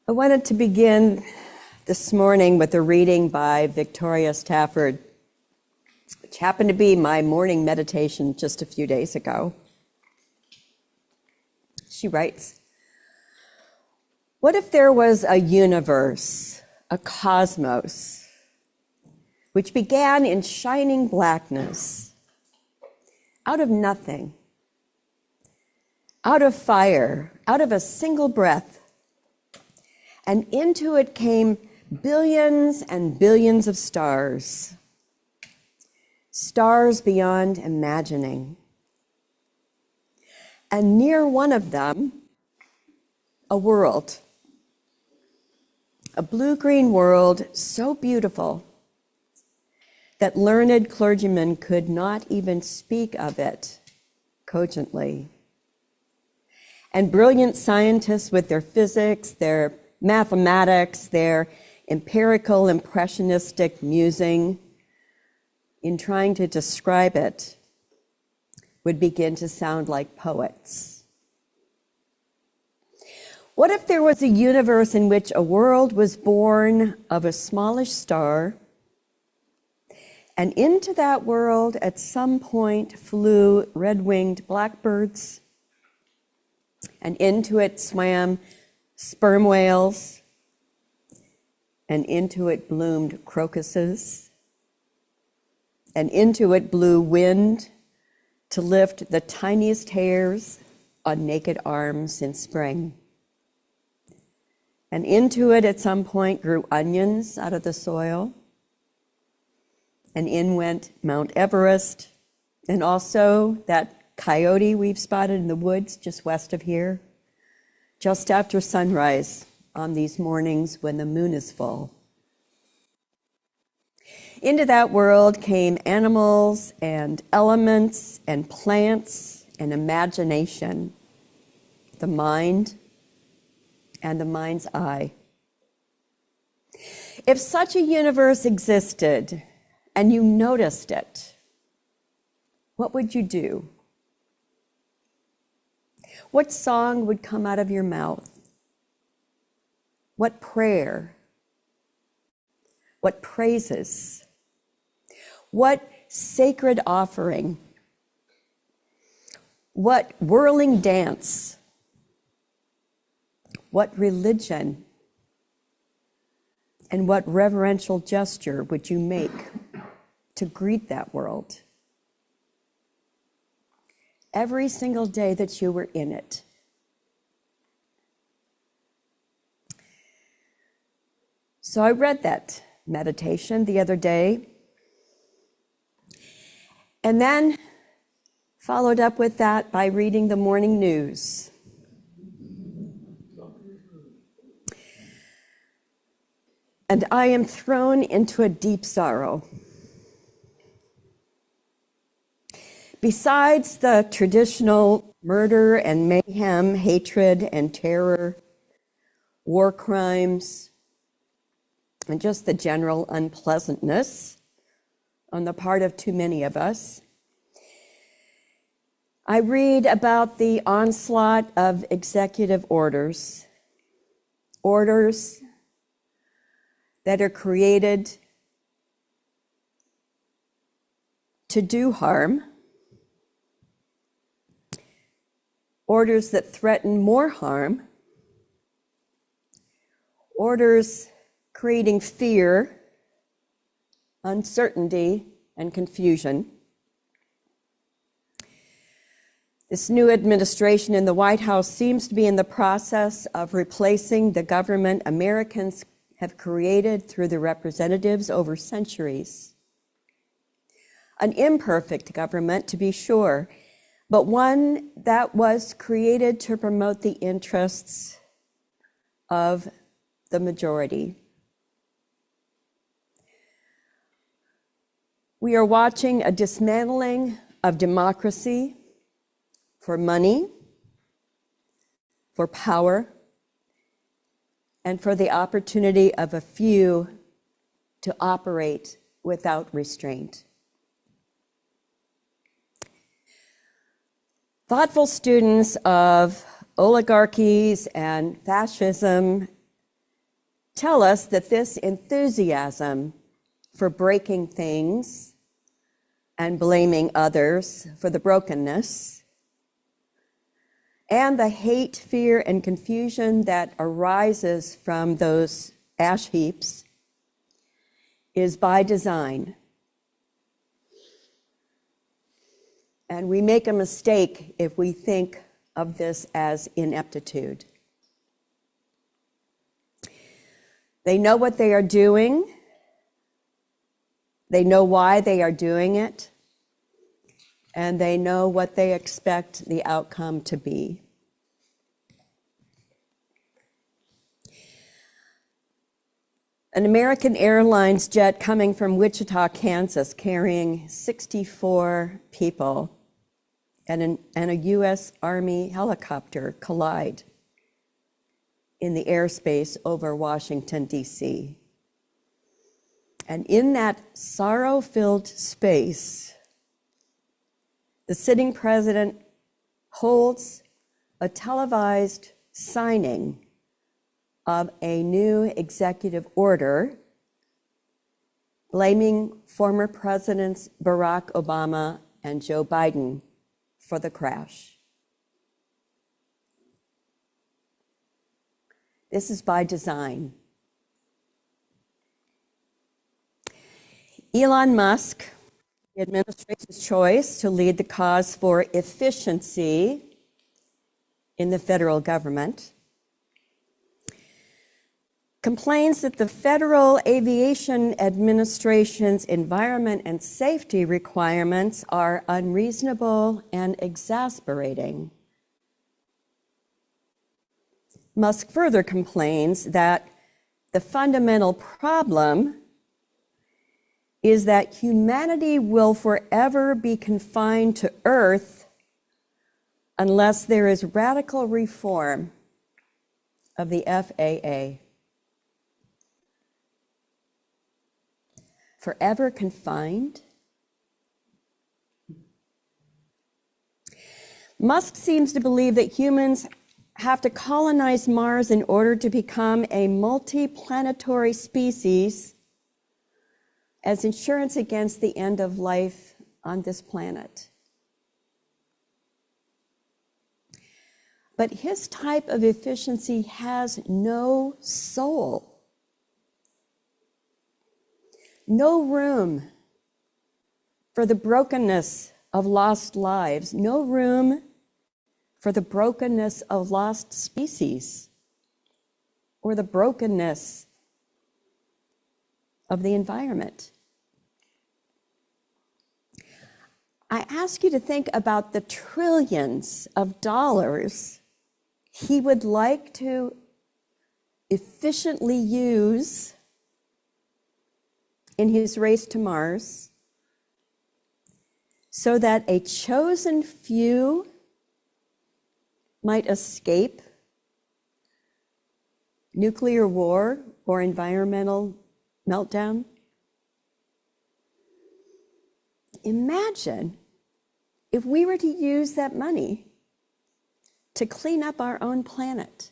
I wanted to begin this morning with a reading by Victoria Stafford, which happened to be my morning meditation just a few days ago. She writes, "What if there was a universe, a cosmos, which began in shining blackness, out of nothing, out of fire, out of a single breath, and into it came billions and billions of stars, stars beyond imagining. And near one of them, a world, a blue-green world so beautiful that learned clergymen could not even speak of it cogently. And brilliant scientists with their physics, their mathematics, their empirical, impressionistic musing, in trying to describe it, would begin to sound like poets. What if there was a universe in which a world was born of a smallish star, and into that world at some point flew red-winged blackbirds, and into it swam sperm whales, and into it bloomed crocuses, and into it blew wind to lift the tiniest hairs on naked arms in spring. And into it at some point grew onions out of the soil, and in went Mount Everest, and also that coyote we've spotted in the woods just west of here, just after sunrise on these mornings when the moon is full. Into that world came animals and elements and plants and imagination, the mind and the mind's eye. If such a universe existed and you noticed it, what would you do? What song would come out of your mouth? What prayer? What praises? What sacred offering? What whirling dance? What religion? And what reverential gesture would you make to greet that world every single day that you were in it? So I read that meditation the other day, and then followed up with that by reading the morning news. And I am thrown into a deep sorrow. Besides the traditional murder and mayhem, hatred and terror, war crimes, and just the general unpleasantness on the part of too many of us, I read about the onslaught of executive orders, orders that are created to do harm, orders that threaten more harm, orders creating fear, uncertainty, and confusion. This new administration in the White House seems to be in the process of replacing the government Americans have created through the representatives over centuries. An imperfect government, to be sure, but one that was created to promote the interests of the majority. We are watching a dismantling of democracy for money, for power, and for the opportunity of a few to operate without restraint. Thoughtful students of oligarchies and fascism tell us that this enthusiasm for breaking things and blaming others for the brokenness, and the hate, fear, and confusion that arises from those ash heaps is by design. And we make a mistake if we think of this as ineptitude. They know what they are doing. They know why they are doing it. And they know what they expect the outcome to be. An American Airlines jet coming from Wichita, Kansas, carrying 64 people, and a U.S. Army helicopter collide in the airspace over Washington, D.C. And in that sorrow-filled space, the sitting president holds a televised signing of a new executive order blaming former Presidents Barack Obama and Joe Biden for the crash. This is by design. Elon Musk, the administration's choice to lead the cause for efficiency in the federal government, complains that the Federal Aviation Administration's environment and safety requirements are unreasonable and exasperating. Musk further complains that the fundamental problem is that humanity will forever be confined to Earth unless there is radical reform of the FAA. Forever confined? Musk seems to believe that humans have to colonize Mars in order to become a multi-planetary species as insurance against the end of life on this planet. But his type of efficiency has no soul. No room for the brokenness of lost lives, no room for the brokenness of lost species or the brokenness of the environment. I ask you to think about the trillions of dollars he would like to efficiently use in his race to Mars so that a chosen few might escape nuclear war or environmental meltdown. Imagine if we were to use that money to clean up our own planet.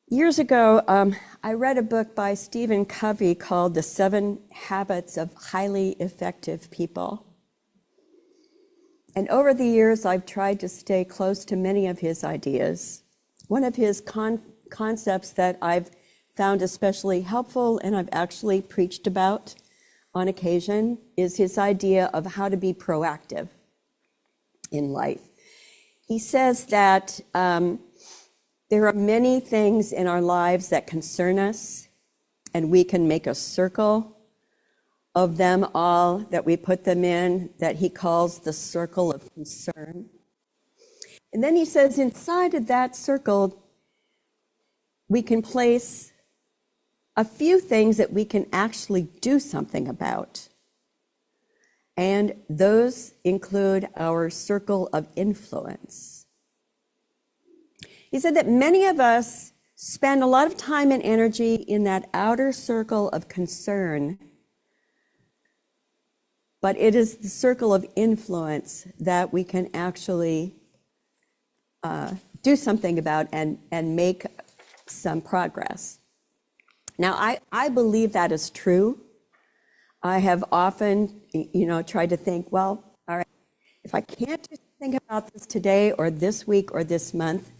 Years ago, I read a book by Stephen Covey called The 7 Habits of Highly Effective People. And over the years, I've tried to stay close to many of his ideas. One of his concepts that I've found especially helpful and I've actually preached about on occasion is his idea of how to be proactive in life. He says that there are many things in our lives that concern us, and we can make a circle of them all that we put them in, that he calls the circle of concern. And then he says inside of that circle, we can place a few things that we can actually do something about. And those include our circle of influence. He said that many of us spend a lot of time and energy in that outer circle of concern, but it is the circle of influence that we can actually do something about and make some progress. Now, I believe that is true. I have often, tried to think, well, all right, if I can't do something about this today or this week or this month,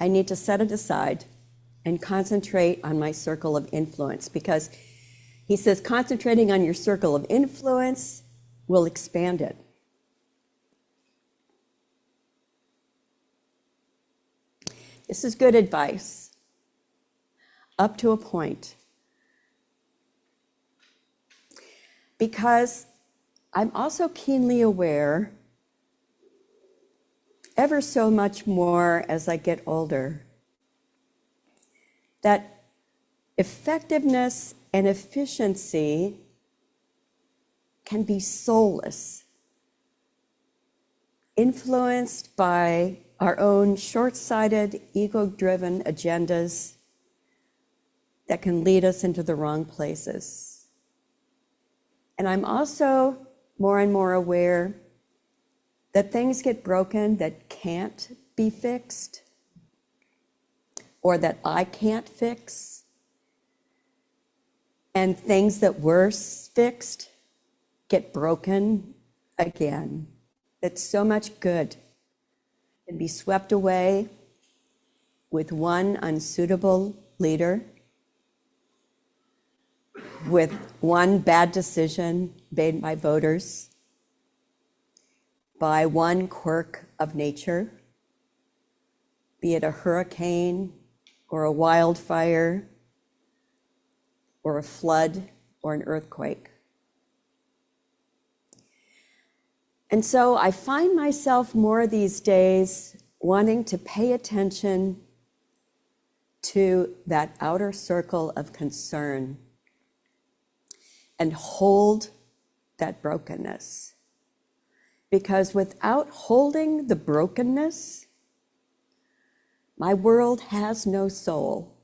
I need to set it aside and concentrate on my circle of influence, because he says concentrating on your circle of influence will expand it. This is good advice, up to a point. Because I'm also keenly aware, ever so much more as I get older, that effectiveness and efficiency can be soulless, influenced by our own short-sighted, ego-driven agendas that can lead us into the wrong places. And I'm also more and more aware that things get broken that can't be fixed, or that I can't fix, and things that were fixed get broken again. That so much good can be swept away with one unsuitable leader, with one bad decision made by voters, by one quirk of nature, be it a hurricane or a wildfire or a flood or an earthquake. And so I find myself more these days wanting to pay attention to that outer circle of concern and hold that brokenness. Because without holding the brokenness, my world has no soul.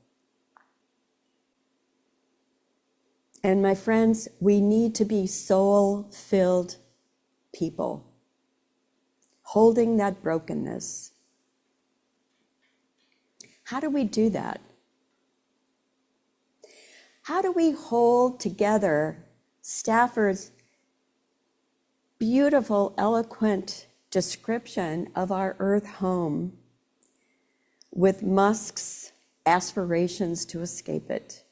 And my friends, we need to be soul-filled people, holding that brokenness. How do we do that? How do we hold together Stafford's beautiful, eloquent description of our Earth home with Musk's aspirations to escape it?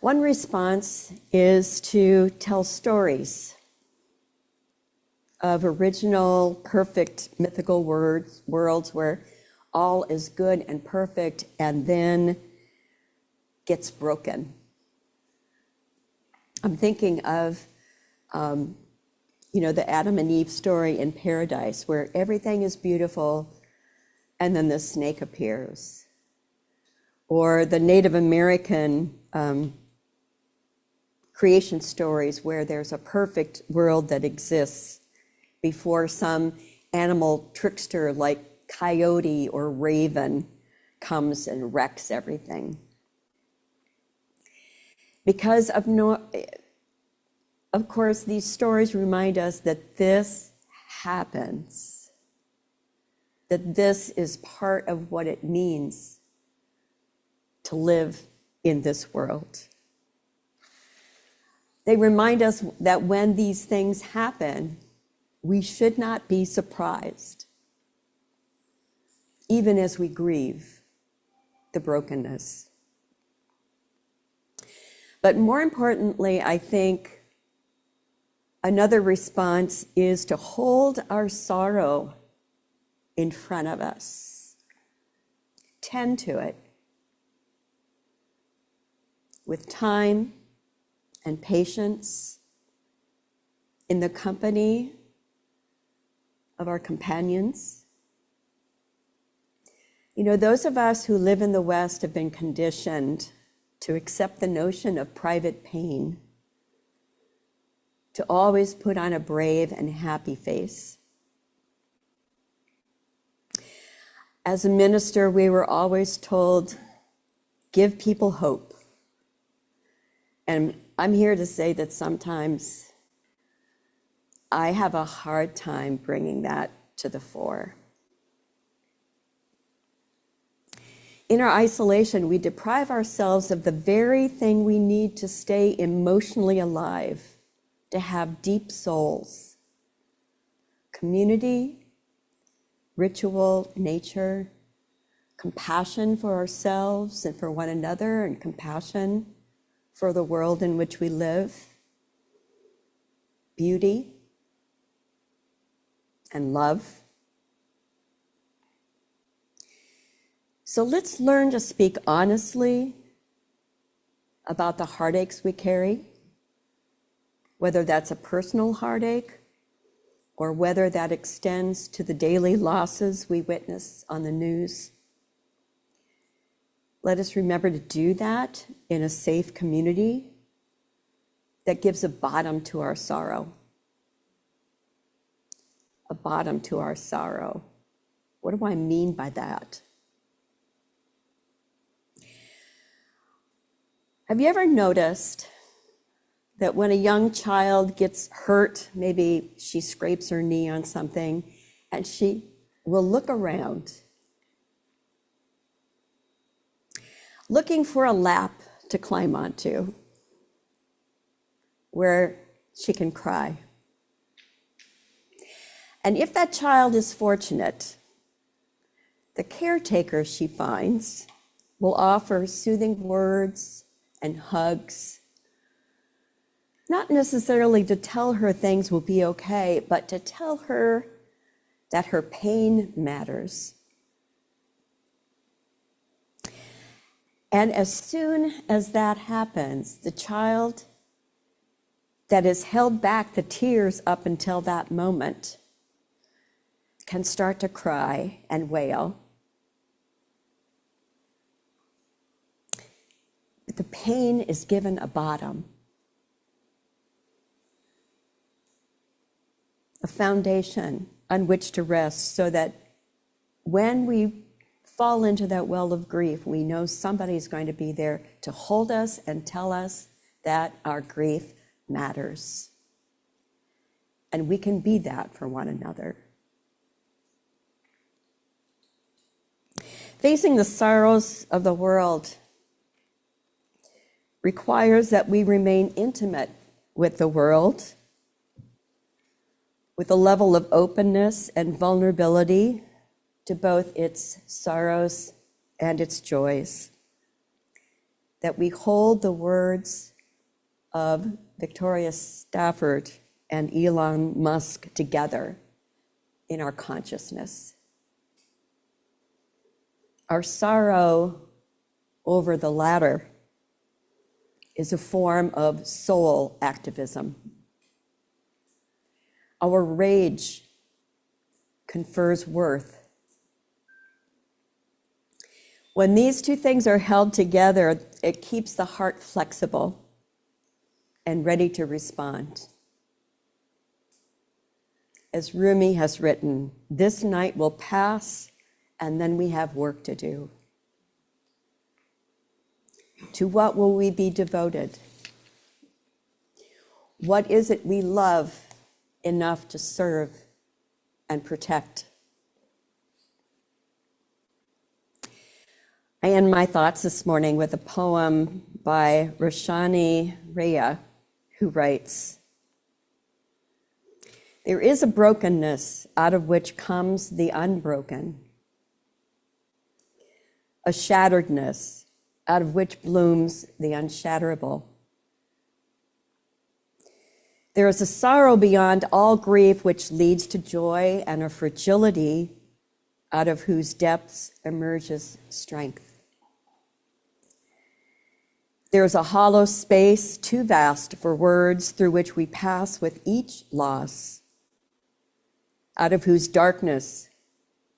One response is to tell stories of original, perfect, mythical worlds where all is good and perfect and then gets broken. I'm thinking of, the Adam and Eve story in paradise, where everything is beautiful and then the snake appears. Or the Native American creation stories where there's a perfect world that exists before some animal trickster like coyote or raven comes and wrecks everything. Because of course, these stories remind us that this happens, that this is part of what it means to live in this world. They remind us that when these things happen, we should not be surprised, even as we grieve the brokenness. But more importantly, I think another response is to hold our sorrow in front of us, tend to it with time and patience, in the company of our companions. Those of us who live in the West have been conditioned to accept the notion of private pain, to always put on a brave and happy face. As a minister, we were always told, give people hope. And I'm here to say that sometimes I have a hard time bringing that to the fore. In our isolation, we deprive ourselves of the very thing we need to stay emotionally alive, to have deep souls: community, ritual, nature, compassion for ourselves and for one another, and compassion for the world in which we live, beauty and love. So let's learn to speak honestly about the heartaches we carry, whether that's a personal heartache or whether that extends to the daily losses we witness on the news. Let us remember to do that in a safe community that gives a bottom to our sorrow. A bottom to our sorrow. What do I mean by that? Have you ever noticed that when a young child gets hurt, maybe she scrapes her knee on something, and she will look around, looking for a lap to climb onto where she can cry? And if that child is fortunate, the caretaker she finds will offer soothing words and hugs, not necessarily to tell her things will be okay, but to tell her that her pain matters. And as soon as that happens, the child that has held back the tears up until that moment can start to cry and wail. The pain is given a bottom, a foundation on which to rest, so that when we fall into that well of grief, we know somebody's going to be there to hold us and tell us that our grief matters. And we can be that for one another. Facing the sorrows of the world requires that we remain intimate with the world, with a level of openness and vulnerability to both its sorrows and its joys. That we hold the words of Victoria Stafford and Elon Musk together in our consciousness. Our sorrow over the latter is a form of soul activism. Our rage confers worth. When these two things are held together, it keeps the heart flexible and ready to respond. As Rumi has written, this night will pass, and then we have work to do. To what will we be devoted? What is it we love enough to serve and protect? I end my thoughts this morning with a poem by Roshani Rhea, who writes, there is a brokenness out of which comes the unbroken, a shatteredness out of which blooms the unshatterable. There is a sorrow beyond all grief which leads to joy, and a fragility out of whose depths emerges strength. There is a hollow space too vast for words through which we pass with each loss, out of whose darkness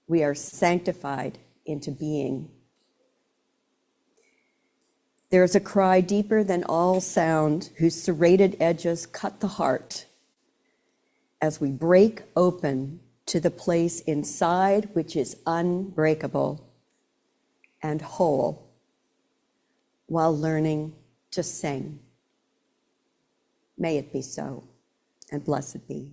we are sanctified into being. There is a cry deeper than all sound, whose serrated edges cut the heart as we break open to the place inside which is unbreakable and whole, while learning to sing. May it be so, and blessed be.